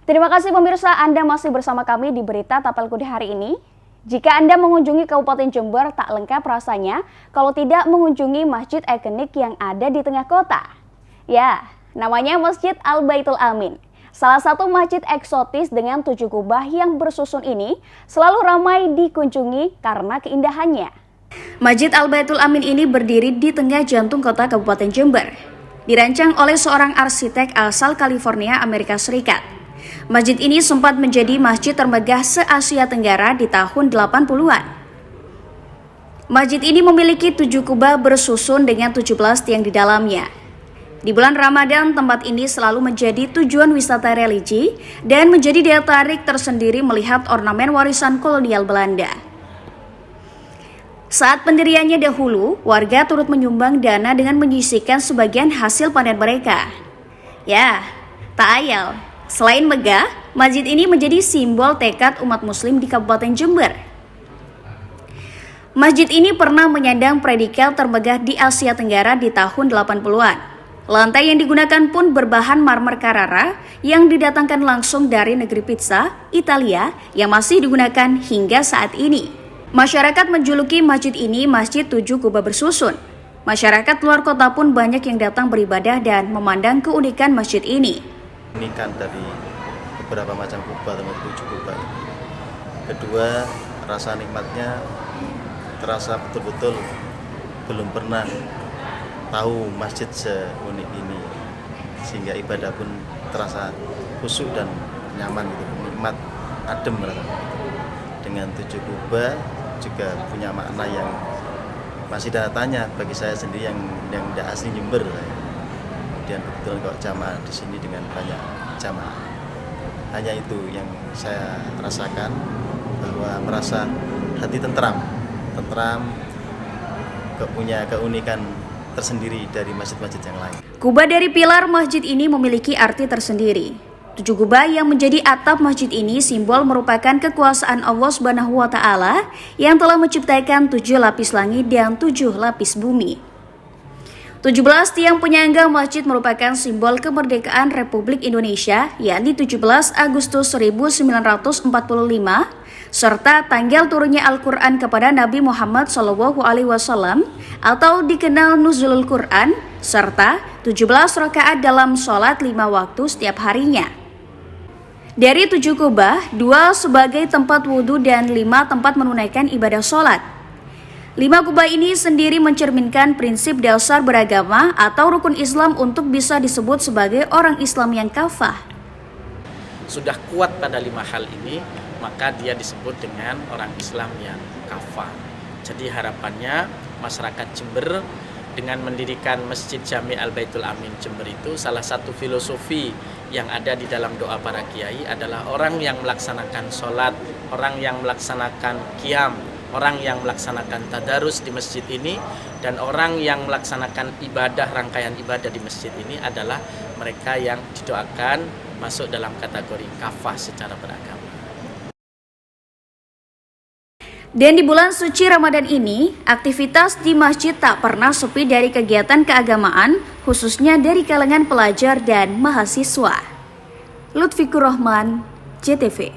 Terima kasih pemirsa, Anda masih bersama kami di Berita Tapel Kuda hari ini. Jika Anda mengunjungi Kabupaten Jember, tak lengkap rasanya kalau tidak mengunjungi masjid ikonik yang ada di tengah kota. Ya, namanya Masjid Al-Baitul Amin. Salah satu masjid eksotis dengan 7 kubah yang bersusun ini selalu ramai dikunjungi karena keindahannya. Masjid Al-Baitul Amin ini berdiri di tengah jantung kota Kabupaten Jember. Dirancang oleh seorang arsitek asal California, Amerika Serikat. Masjid ini sempat menjadi masjid termegah se-Asia Tenggara di tahun 80-an. Masjid ini memiliki 7 kubah bersusun dengan 17 tiang di dalamnya. Di bulan Ramadan, tempat ini selalu menjadi tujuan wisata religi dan menjadi daya tarik tersendiri melihat ornamen warisan kolonial Belanda. Saat pendiriannya dahulu, warga turut menyumbang dana dengan menyisihkan sebagian hasil panen mereka. Ya, tak ayal, selain megah, masjid ini menjadi simbol tekad umat muslim di Kabupaten Jember. Masjid ini pernah menyandang predikat termegah di Asia Tenggara di tahun 80-an. Lantai yang digunakan pun berbahan marmer Carrara yang didatangkan langsung dari negeri pizza, Italia, yang masih digunakan hingga saat ini. Masyarakat menjuluki masjid ini Masjid 7 Kubah bersusun. Masyarakat luar kota pun banyak yang datang beribadah dan memandang keunikan masjid ini. Unikan dari beberapa macam kubah atau 7 kubah. Kedua, rasa nikmatnya terasa betul-betul belum pernah tahu masjid seunik ini, sehingga ibadah pun terasa khusyuk dan nyaman gitu, nikmat, adem dengan 7 kubah juga punya makna yang masih tanda tanya bagi saya sendiri yang tidak asli Jember. Kemudian kebetulan kok jamaah di sini dengan banyak jamaah. Hanya itu yang saya rasakan, bahwa merasa hati tentram, punya keunikan tersendiri dari masjid-masjid yang lain. Kubah dari pilar masjid ini memiliki arti tersendiri. 7 kubah yang menjadi atap masjid ini simbol merupakan kekuasaan Allah Subhanahu wa Ta'ala yang telah menciptakan 7 lapis langit dan 7 lapis bumi. 17 tiang penyangga masjid merupakan simbol kemerdekaan Republik Indonesia, yakni 17 Agustus 1945, serta tanggal turunnya Al-Quran kepada Nabi Muhammad SAW atau dikenal Nuzulul Quran, serta 17 rakaat dalam sholat 5 waktu setiap harinya. Dari 7 kubah, 2 sebagai tempat wudhu dan 5 tempat menunaikan ibadah sholat. 5 kubah ini sendiri mencerminkan prinsip dasar beragama atau rukun Islam untuk bisa disebut sebagai orang Islam yang kafah. Sudah kuat pada 5 hal ini, maka dia disebut dengan orang Islam yang kafah. Jadi harapannya masyarakat Jember dengan mendirikan Masjid Jami Al-Baitul Amin Jember itu, salah satu filosofi yang ada di dalam doa para kiai adalah orang yang melaksanakan sholat, orang yang melaksanakan qiyam, orang yang melaksanakan tadarus di masjid ini, dan orang yang melaksanakan ibadah, rangkaian ibadah di masjid ini adalah mereka yang didoakan masuk dalam kategori kafah secara beragama. Dan di bulan suci Ramadan ini, aktivitas di masjid tak pernah sepi dari kegiatan keagamaan, khususnya dari kalangan pelajar dan mahasiswa. Lutfikur Rahman, JTV.